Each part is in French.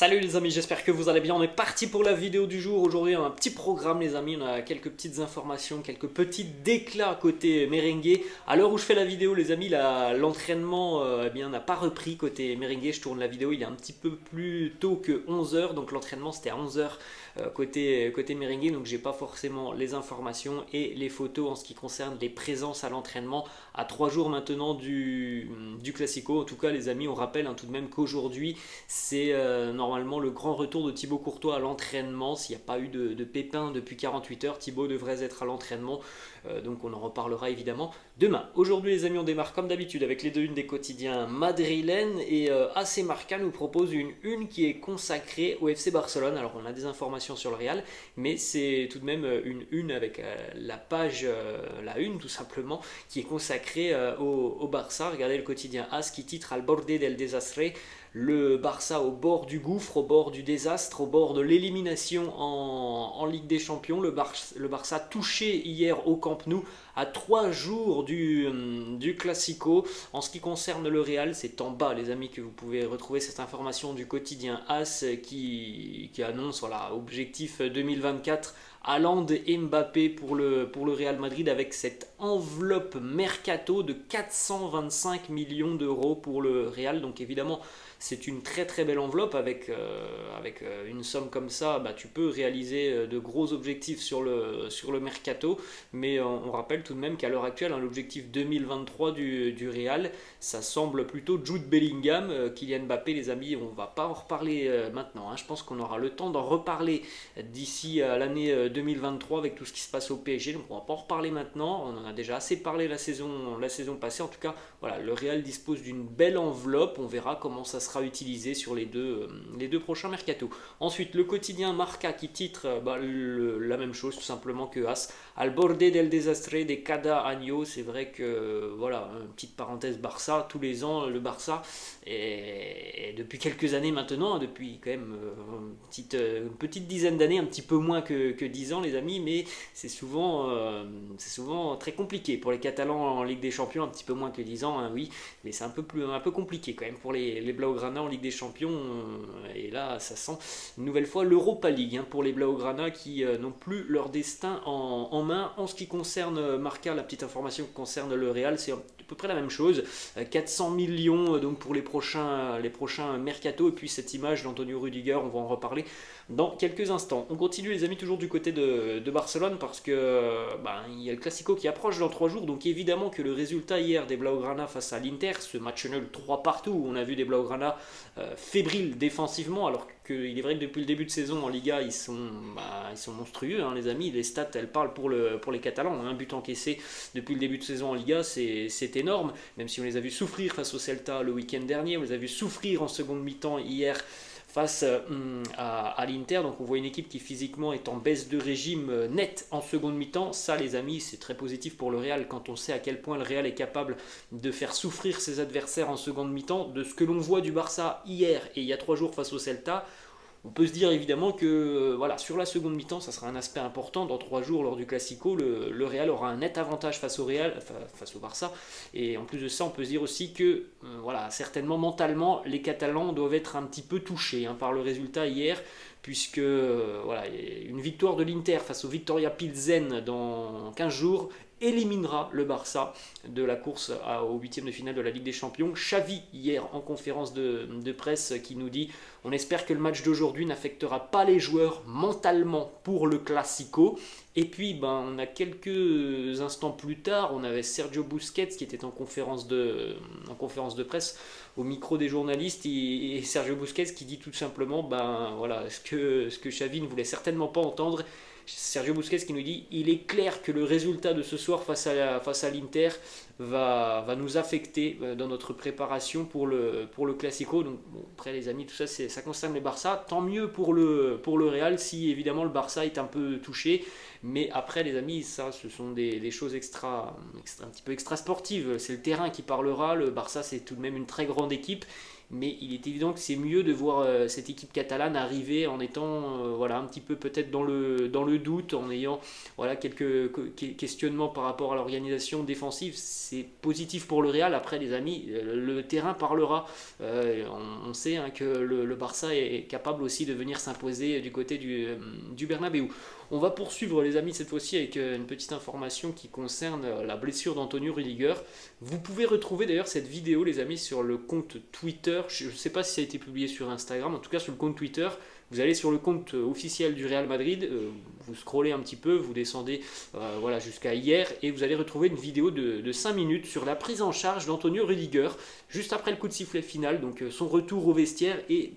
Salut les amis, j'espère que vous allez bien. On est parti pour la vidéo du jour. Aujourd'hui, on a un petit programme, les amis. On a quelques petites informations, quelques petits déclats côté merengue. À l'heure où je fais la vidéo, les amis, l'entraînement n'a pas repris côté merengue. Je tourne la vidéo, il est un petit peu plus tôt que 11h. Donc l'entraînement, c'était à 11h côté merengue. Donc j'ai pas forcément les informations et les photos en ce qui concerne les présences à l'entraînement à 3 jours maintenant du Classico. En tout cas, les amis, on rappelle tout de même qu'aujourd'hui, c'est normalement le grand retour de Thibaut Courtois à l'entraînement. S'il n'y a pas eu de pépin depuis 48 heures, Thibaut devrait être à l'entraînement. Donc on en reparlera évidemment demain. Aujourd'hui les amis, on démarre comme d'habitude avec les deux unes des quotidiens madrilènes. Et AC Marca nous propose une une qui est consacrée au FC Barcelone. Alors on a des informations sur le Real, mais c'est tout de même une avec la page, la une tout simplement, qui est consacrée au Barça. Regardez le quotidien AS qui titre Al borde del desastre. Le Barça au bord du gouffre, au bord du désastre, au bord de l'élimination en Ligue des Champions. Le Barça touché hier au Camp Nou à 3 jours du Classico. En ce qui concerne le Real, c'est en bas les amis que vous pouvez retrouver cette information du quotidien AS qui annonce objectif 2024 Haaland et Mbappé pour le Real Madrid, avec cette enveloppe mercato de 425 millions d'euros pour le Real. Donc évidemment c'est une très très belle enveloppe. Avec une somme comme ça, tu peux réaliser de gros objectifs sur le mercato. Mais on rappelle tout de même qu'à l'heure actuelle, l'objectif 2023 du Real, ça semble plutôt Jude Bellingham. Kylian Mbappé, les amis, on ne va pas en reparler maintenant. Je pense qu'on aura le temps d'en reparler d'ici à l'année 2023 avec tout ce qui se passe au PSG. Donc on ne va pas en reparler maintenant. On en a déjà assez parlé la saison passée. En tout cas, voilà, le Real dispose d'une belle enveloppe. On verra comment ça sera utilisé sur les deux prochains mercato. Ensuite, le quotidien Marca qui titre la même chose tout simplement que As. Al borde del desastre de cada año. C'est vrai que, voilà, une petite parenthèse Barça, tous les ans, le Barça, et depuis quelques années maintenant, depuis quand même une petite dizaine d'années, un petit peu moins que 10 ans les amis, mais c'est souvent très compliqué pour les Catalans en Ligue des Champions, un petit peu moins que 10 ans, oui, mais c'est un peu compliqué quand même pour les Blaugrana en Ligue des Champions. Et là ça sent une nouvelle fois l'Europa League pour les Blaugrana qui n'ont plus leur destin en main. En ce qui concerne Marca, la petite information qui concerne le Real, c'est à peu près la même chose, 400 millions donc pour les prochains mercato. Et puis cette image d'Antonio Rudiger, on va en reparler dans quelques instants. On continue les amis, toujours du côté de Barcelone, parce que il y a le Classico qui approche dans 3 jours. Donc évidemment que le résultat hier des Blaugrana face à l'Inter, ce match nul 3 partout, où on a vu des Blaugrana fébriles défensivement, alors qu'il est vrai que depuis le début de saison en Liga ils sont monstrueux les amis. Les stats elles parlent pour les Catalans. Un but encaissé depuis le début de saison en Liga, c'est énorme, même si on les a vus souffrir face au Celta le week-end dernier, on les a vus souffrir en seconde mi-temps hier face à l'Inter. Donc on voit une équipe qui physiquement est en baisse de régime net en seconde mi-temps. Ça les amis, c'est très positif pour le Real, quand on sait à quel point le Real est capable de faire souffrir ses adversaires en seconde mi-temps. De ce que l'on voit du Barça hier et il y a 3 jours face au Celta, on peut se dire évidemment que sur la seconde mi-temps, ça sera un aspect important. Dans 3 jours lors du Classico, le Real aura un net avantage face au Barça. Et en plus de ça, on peut se dire aussi que certainement mentalement, les Catalans doivent être un petit peu touchés par le résultat hier, puisque une victoire de l'Inter face au Victoria Pilsen dans 15 jours éliminera le Barça de la course au 8e de finale de la Ligue des Champions. Xavi hier en conférence de presse qui nous dit: on espère que le match d'aujourd'hui n'affectera pas les joueurs mentalement pour le Classico. Et puis on a quelques instants plus tard, on avait Sergio Busquets qui était en conférence de presse au micro des journalistes, et Sergio Busquets qui dit tout simplement ce que Xavi ne voulait certainement pas entendre. Sergio Busquets qui nous dit: il est clair que le résultat de ce soir face à l'Inter va nous affecter dans notre préparation pour le Classico. Donc après les amis, tout ça ça concerne les Barça. Tant mieux pour le Real si évidemment le Barça est un peu touché. Mais après les amis, ça ce sont des choses un petit peu extra sportives. C'est le terrain qui parlera. Le Barça c'est tout de même une très grande équipe. mais il est évident que c'est mieux de voir cette équipe catalane arriver en étant voilà, un petit peu peut-être dans le doute, en ayant voilà, quelques questionnements par rapport à l'organisation défensive. C'est positif pour le Real. Après, les amis, le terrain parlera. On sait hein, que le Barça est capable aussi de venir s'imposer du côté du Bernabéu. On va poursuivre les amis cette fois-ci avec une petite information qui concerne la blessure d'Antonio Rüdiger. Vous pouvez retrouver d'ailleurs cette vidéo les amis sur le compte Twitter. Je ne sais pas si ça a été publié sur Instagram, en tout cas sur le compte Twitter. Vous allez sur le compte officiel du Real Madrid, vous scrollez un petit peu, vous descendez voilà, jusqu'à hier et vous allez retrouver une vidéo de 5 minutes sur la prise en charge d'Antonio Rüdiger juste après le coup de sifflet final, donc son retour au vestiaire et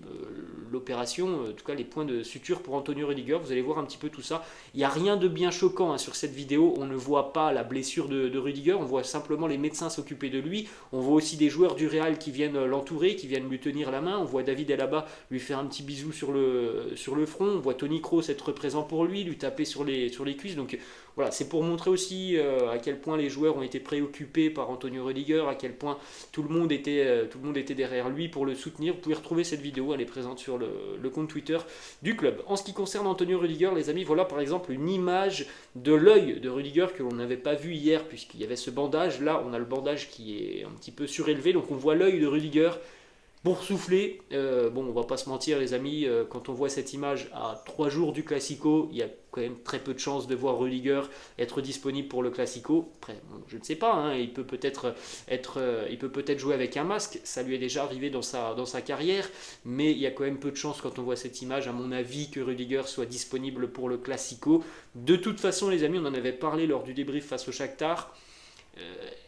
l'opération, en tout cas les points de suture pour Antonio Rüdiger. Vous allez voir un petit peu tout ça. Il n'y a rien de bien choquant hein, sur cette vidéo, on ne voit pas la blessure de Rüdiger, on voit simplement les médecins s'occuper de lui, on voit aussi des joueurs du Real qui viennent l'entourer, qui viennent lui tenir la main, on voit David Alaba lui faire un petit bisou sur le front, on voit Toni Kroos être présent pour lui taper sur les cuisses, donc voilà, c'est pour montrer aussi à quel point les joueurs ont été préoccupés par Antonio Rüdiger, à quel point tout le monde était derrière lui pour le soutenir. Vous pouvez retrouver cette vidéo, elle est présente sur le compte Twitter du club. En ce qui concerne Antonio Rüdiger, les amis, voilà par exemple une image de l'œil de Rüdiger que l'on n'avait pas vu hier puisqu'il y avait ce bandage. Là, on a le bandage qui est un petit peu surélevé, donc on voit l'œil de Rüdiger boursouflé. Bon, on va pas se mentir les amis, quand on voit cette image à 3 jours du Classico, il y a quand même très peu de chances de voir Rüdiger être disponible pour le Classico. Après, bon, je ne sais pas, hein, il peut peut-être jouer avec un masque, ça lui est déjà arrivé dans sa carrière, mais il y a quand même peu de chances quand on voit cette image, à mon avis, que Rüdiger soit disponible pour le Classico. De toute façon les amis, on en avait parlé lors du débrief face au Shakhtar.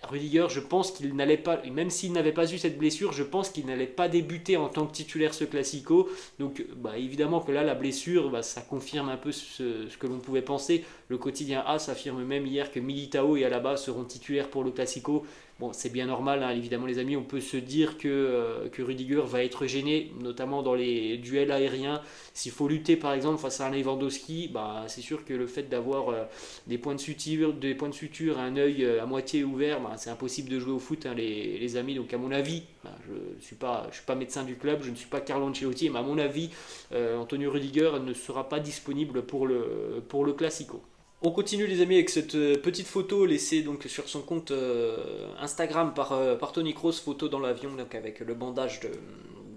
Rüdiger, je pense qu'il n'allait pas, même s'il n'avait pas eu cette blessure, je pense qu'il n'allait pas débuter en tant que titulaire ce Classico. Donc évidemment que là, la blessure, ça confirme un peu ce que l'on pouvait penser. Le quotidien AS affirme même hier que Militao et Alaba seront titulaires pour le Classico. Bon, c'est bien normal, hein, évidemment les amis, on peut se dire que Rüdiger va être gêné, notamment dans les duels aériens. S'il faut lutter par exemple face à un Lewandowski, c'est sûr que le fait d'avoir des points de suture, un œil à moitié ouvert, c'est impossible de jouer au foot, hein, les amis. Donc à mon avis, je ne suis pas médecin du club, je ne suis pas Carlo Ancelotti, mais à mon avis, Antonio Rüdiger ne sera pas disponible pour le Classico. On continue les amis avec cette petite photo laissée donc sur son compte Instagram par Toni Kroos, photo dans l'avion donc avec le bandage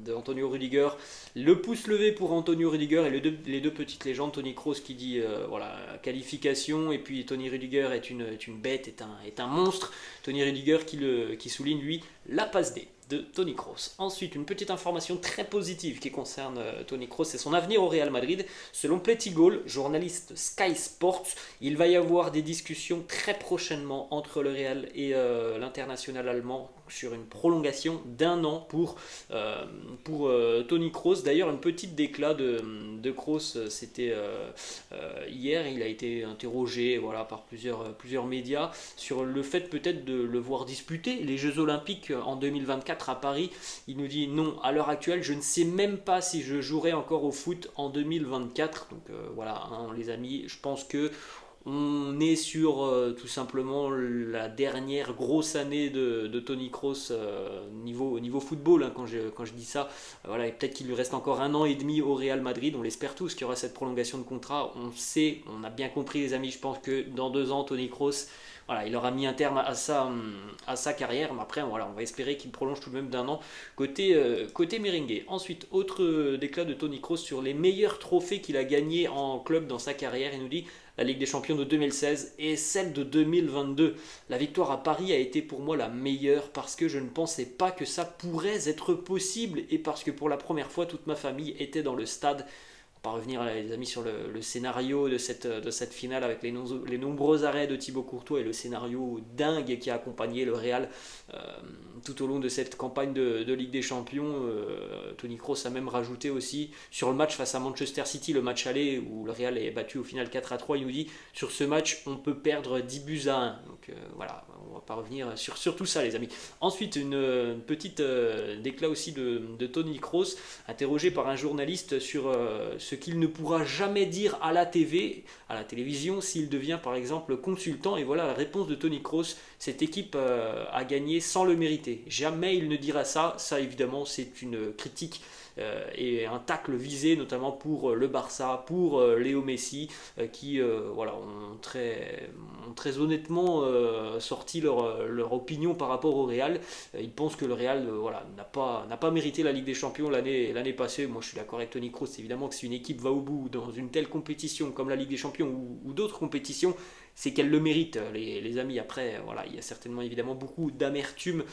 de Antonio Rüdiger, le pouce levé pour Antonio Rüdiger et les deux petites légendes, Toni Kroos qui dit voilà, qualification, et puis Toni Rüdiger est une bête, est un monstre. Toni Rüdiger qui souligne lui la passe D de Toni Kroos. Ensuite, une petite information très positive qui concerne Toni Kroos et son avenir au Real Madrid. Selon Plettigol, journaliste Sky Sports, il va y avoir des discussions très prochainement entre le Real et l'international allemand sur une prolongation d'1 an pour Toni Kroos. D'ailleurs, une petite déclat de Kroos, c'était hier, il a été interrogé voilà, par plusieurs médias sur le fait peut-être de le voir disputer les Jeux Olympiques en 2024 à Paris. Il nous dit non, à l'heure actuelle, je ne sais même pas si je jouerai encore au foot en 2024. Donc voilà, hein, les amis, je pense que on est sur tout simplement la dernière grosse année de Toni Kroos niveau football, hein, quand je dis ça. Voilà, et peut-être qu'il lui reste encore 1 an et demi au Real Madrid. On l'espère tous qu'il y aura cette prolongation de contrat. On a bien compris les amis, je pense que dans 2 ans, Toni Kroos, voilà, il aura mis un terme à sa carrière. Mais après, voilà, on va espérer qu'il prolonge tout de même d'1 an côté merengue. Ensuite, autre déclat de Toni Kroos sur les meilleurs trophées qu'il a gagnés en club dans sa carrière. Il nous dit la Ligue des Champions de 2016 et celle de 2022. La victoire à Paris a été pour moi la meilleure parce que je ne pensais pas que ça pourrait être possible et parce que pour la première fois, toute ma famille était dans le stade. On va pas revenir les amis sur le scénario de cette finale avec les nombreux arrêts de Thibaut Courtois et le scénario dingue qui a accompagné le Real tout au long de cette campagne de Ligue des Champions. Toni Kroos a même rajouté aussi sur le match face à Manchester City, le match aller où le Real est battu au final 4-3, il nous dit sur ce match on peut perdre 10 buts à 1. Donc voilà, on va pas revenir sur tout ça les amis. Ensuite une petite déclat aussi de Tony Kroos, interrogé par un journaliste sur ce qu'il ne pourra jamais dire à la TV, à la télévision, s'il devient par exemple consultant. Et voilà la réponse de Tony Kroos: cette équipe a gagné sans le mériter. Jamais il ne dira ça. Ça évidemment c'est une critique et un tacle visé notamment pour le Barça, pour Léo Messi, qui voilà, ont très honnêtement sorti leur opinion par rapport au Real. Ils pensent que le Real voilà, n'a pas mérité la Ligue des Champions l'année passée. Moi je suis d'accord avec Tony Kroos, évidemment que si une équipe va au bout dans une telle compétition comme la Ligue des Champions ou d'autres compétitions, c'est qu'elle le mérite, les amis. Après, voilà, il y a certainement évidemment beaucoup d'amertume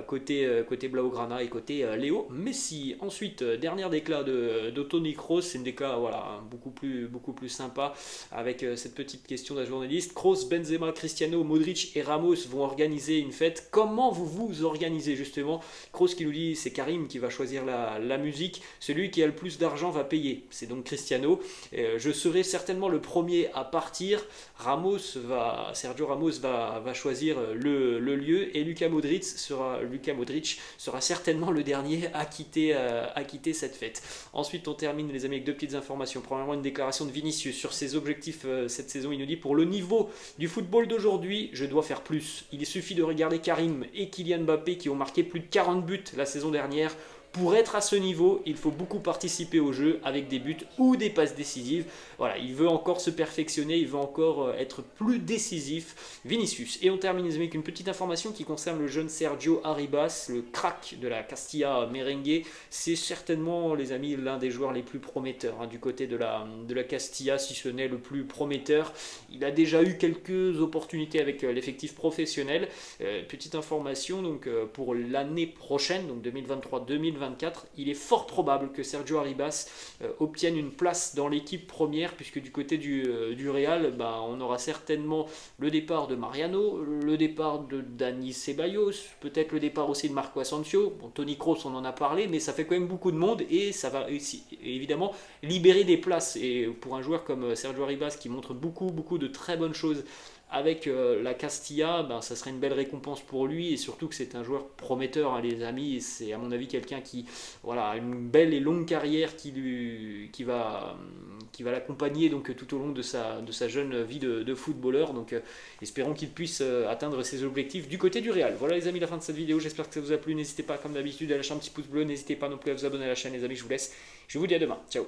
côté Blaugrana et côté Léo Messi. Ensuite, dernière déclat de Tony Kroos, c'est une déclat voilà, beaucoup plus sympa, avec cette petite question d'un journaliste. Kroos, Benzema, Cristiano, Modric et Ramos vont organiser une fête. Comment vous vous organisez justement? Kroos qui nous dit: c'est Karim qui va choisir la musique, celui qui a le plus d'argent va payer. C'est donc Cristiano. Je serai certainement le premier à partir. Sergio Ramos va choisir le lieu, et Luka Modric sera certainement le dernier à quitter cette fête. Ensuite on termine les amis avec deux petites informations. Premièrement, une déclaration de Vinicius sur ses objectifs cette saison. Il nous dit: pour le niveau du football d'aujourd'hui, je dois faire plus. Il suffit de regarder Karim et Kylian Mbappé qui ont marqué plus de 40 buts la saison dernière. Pour être à ce niveau, il faut beaucoup participer au jeu avec des buts ou des passes décisives. Voilà, il veut encore se perfectionner, il veut encore être plus décisif, Vinicius. Et on termine les amis avec une petite information qui concerne le jeune Sergio Arribas, le crack de la Castilla merengue. C'est certainement les amis l'un des joueurs les plus prometteurs du côté de la Castilla, si ce n'est le plus prometteur. Il a déjà eu quelques opportunités avec l'effectif professionnel. Petite information donc pour l'année prochaine, donc 2023-2024, il est fort probable que Sergio Arribas obtienne une place dans l'équipe première, puisque du côté du Real, on aura certainement le départ de Mariano, le départ de Dani Ceballos, peut-être le départ aussi de Marco Asensio. Bon, Tony Kroos, on en a parlé, mais ça fait quand même beaucoup de monde et ça va évidemment libérer des places. Et pour un joueur comme Sergio Arribas qui montre beaucoup de très bonnes choses avec la Castilla, ça serait une belle récompense pour lui, et surtout que c'est un joueur prometteur les amis. C'est à mon avis quelqu'un qui voilà, a une belle et longue carrière qui va l'accompagner donc tout au long de sa jeune vie de footballeur. Donc espérons qu'il puisse atteindre ses objectifs du côté du Real. Voilà les amis, la fin de cette vidéo, j'espère que ça vous a plu. N'hésitez pas comme d'habitude à lâcher un petit pouce bleu, n'hésitez pas non plus à vous abonner à la chaîne les amis. Je vous laisse, je vous dis à demain, ciao.